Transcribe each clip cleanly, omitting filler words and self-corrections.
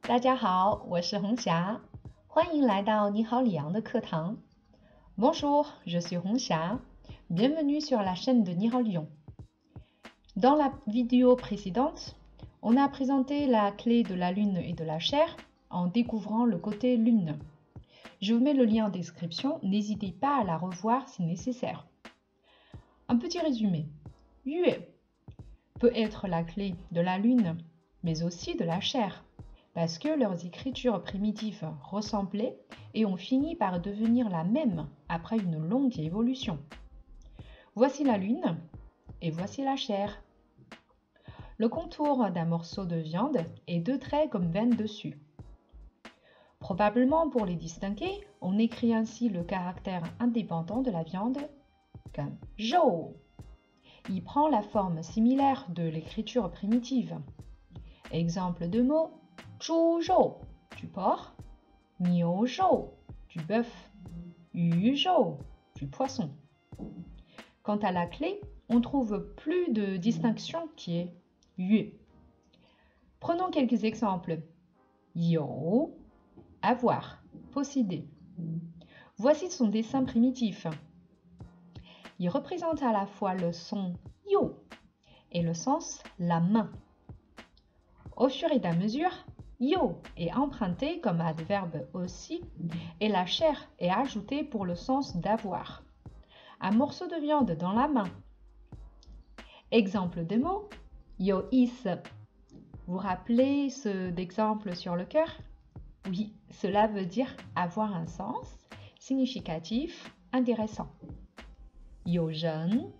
大家好，我是红霞，欢迎来到你好李阳的课堂。Bonjour, je suis Hongxia. Bienvenue sur la chaîne de Nihao Lyon. Dans la vidéo précédente, on a présenté la clé de la lune et de la chair en découvrant le côté lune. Je vous mets le lien en description, n'hésitez pas à la revoir si nécessaire. Un petit résumé. Yue peut être la clé de la lune, mais aussi de la chair, parce que leurs écritures primitives ressemblaient et ont fini par devenir la même après une longue évolution. Voici la lune et voici la chair. Le contour d'un morceau de viande et deux traits comme veines dessus. Probablement pour les distinguer, on écrit ainsi le caractère indépendant de la viande comme zhou. Il prend la forme similaire de l'écriture primitive. Exemple de mots: 猪肉 du porc, 牛肉 du bœuf, 鱼肉 du poisson. Quant à la clé, on trouve plus de distinction qui est yue. Prenons quelques exemples. You, avoir, posséder. Voici son dessin primitif. Il représente à la fois le son you et le sens la main. Au fur et à mesure, you est emprunté comme adverbe aussi et la chair est ajoutée pour le sens d'avoir. Un morceau de viande dans la main. Exemple de mots, you is. Vous rappelez d'exemple sur le cœur? Oui, cela veut dire avoir un sens significatif, intéressant. You jeune,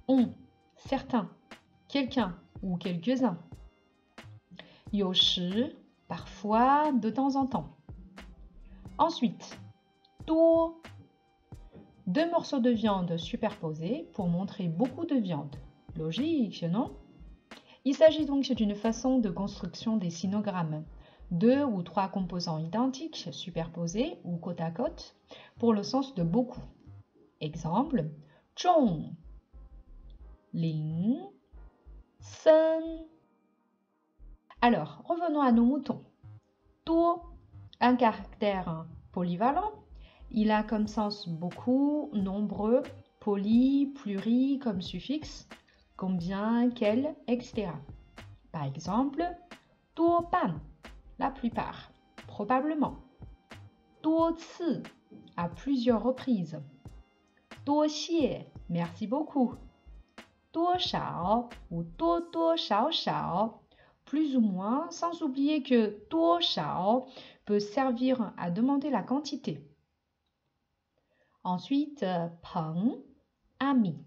on, certains, quelqu'un ou quelques-uns. You shi, parfois, de temps en temps. Ensuite, duo, deux morceaux de viande superposés pour montrer beaucoup de viande. Logique, non? Il s'agit donc d'une façon de construction des sinogrammes. Deux ou trois composants identiques superposés ou côte à côte pour le sens de beaucoup. Exemple, zhong, ling, sen. Alors, revenons à nos moutons. Duo, un caractère polyvalent. Il a comme sens beaucoup, nombreux, poly, pluri comme suffixe, combien, quel, etc. Par exemple, duo pan, la plupart, probablement. Duo ci, à plusieurs reprises. Duo xie, merci beaucoup. Duo shao ou duo duo shao shao, plus ou moins, sans oublier que duo shao peut servir à demander la quantité. Ensuite, peng, ami.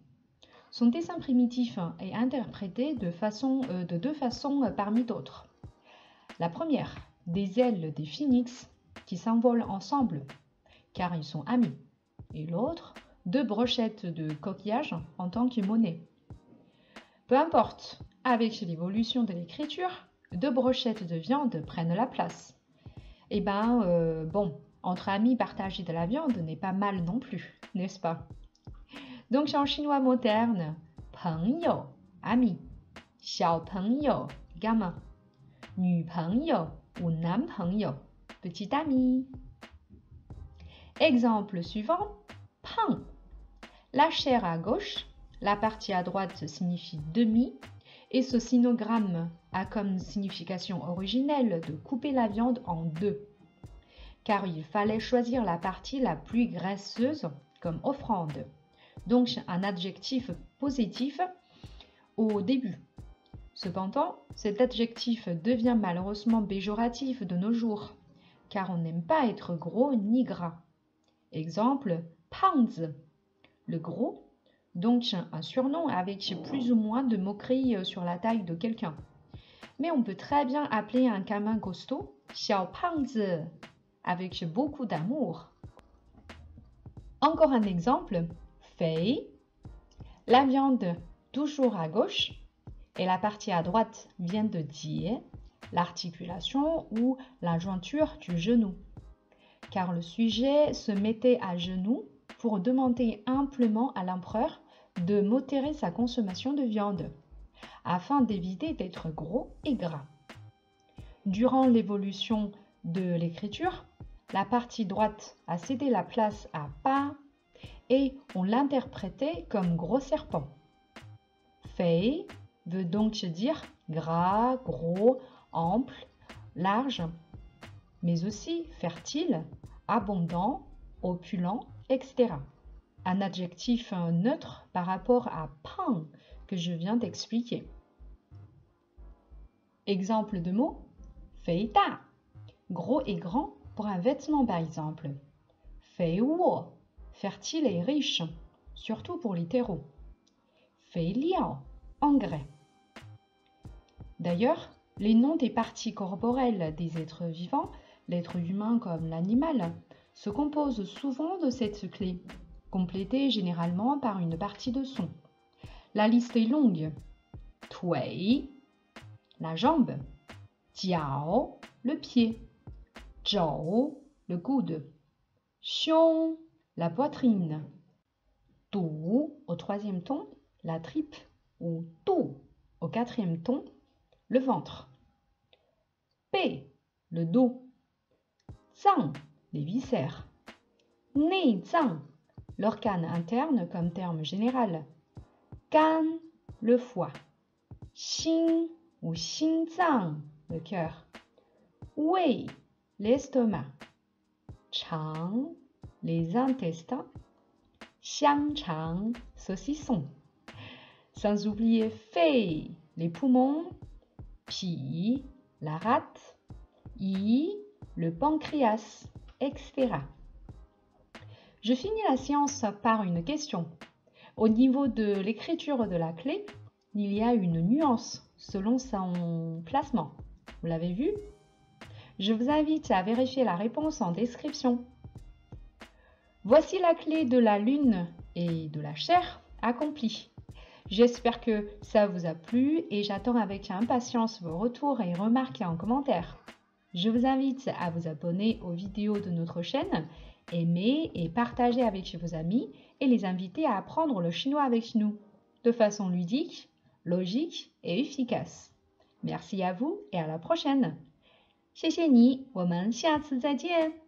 Son dessin primitif est interprété de deux façons parmi d'autres. La première, des ailes des phénix qui s'envolent ensemble, car ils sont amis. Et l'autre, deux brochettes de coquillage en tant que monnaie. Peu importe, avec l'évolution de l'écriture, deux brochettes de viande prennent la place. Eh ben, bon, entre amis, partager de la viande n'est pas mal non plus, n'est-ce pas? Donc, en chinois moderne, 朋友, ami, 小朋友, gamin, 女朋友 ou 男朋友, petit ami. Exemple suivant, 胖, la chair à gauche, la partie à droite signifie demi, et ce sinogramme a comme signification originelle de couper la viande en deux, car il fallait choisir la partie la plus graisseuse comme offrande. Donc un adjectif positif au début. Cependant, cet adjectif devient malheureusement péjoratif de nos jours, car on n'aime pas être gros ni gras. Exemple, 胖子, le gros, donc un surnom avec plus ou moins de moquerie sur la taille de quelqu'un. Mais on peut très bien appeler un gamin costaud 小胖子, avec beaucoup d'amour. Encore un exemple, 肥, la viande toujours à gauche et la partie à droite vient de dire l'articulation ou la jointure du genou, car le sujet se mettait à genoux pour demander amplement à l'empereur de modérer sa consommation de viande, afin d'éviter d'être gros et gras. Durant l'évolution de l'écriture, la partie droite a cédé la place à pas et on l'interprétait comme gros serpent. Fei veut donc dire gras, gros, ample, large, mais aussi fertile, abondant, opulent, etc. Un adjectif neutre par rapport à pang que je viens d'expliquer. Exemple de mots, fei da, gros et grand pour un vêtement par exemple. Fei wo, fertile et riche, surtout pour les terreaux. Fei liao, engrais. D'ailleurs, les noms des parties corporelles des êtres vivants, l'être humain comme l'animal, se composent souvent de cette clé, complétée généralement par une partie de son. La liste est longue. Tui, la jambe. Jiao, le pied. Zhou, le coude. Xiong, la poitrine. Tu, au troisième ton, la tripe. Ou tu, au quatrième ton, le ventre. Bei, le dos. Zang, les viscères. Neizang, l'organe interne comme terme général. Gan, le foie. Xin ou Xinzang, le cœur. Wei, l'estomac. Chang, les intestins. Xiangchang, saucisson. Sans oublier Fei, les poumons. Pi, la rate. Yi, le pancréas, etc. Je finis la séance par une question. Au niveau de l'écriture de la clé, il y a une nuance selon son placement. Vous l'avez vu? Je vous invite à vérifier la réponse en description. Voici la clé de la lune et de la chair accomplie. J'espère que ça vous a plu et j'attends avec impatience vos retours et remarques en commentaire. Je vous invite à vous abonner aux vidéos de notre chaîne, aimer et partager avec vos amis et les inviter à apprendre le chinois avec nous, de façon ludique, logique et efficace. Merci à vous et à la prochaine. 谢谢你，我们下次再见。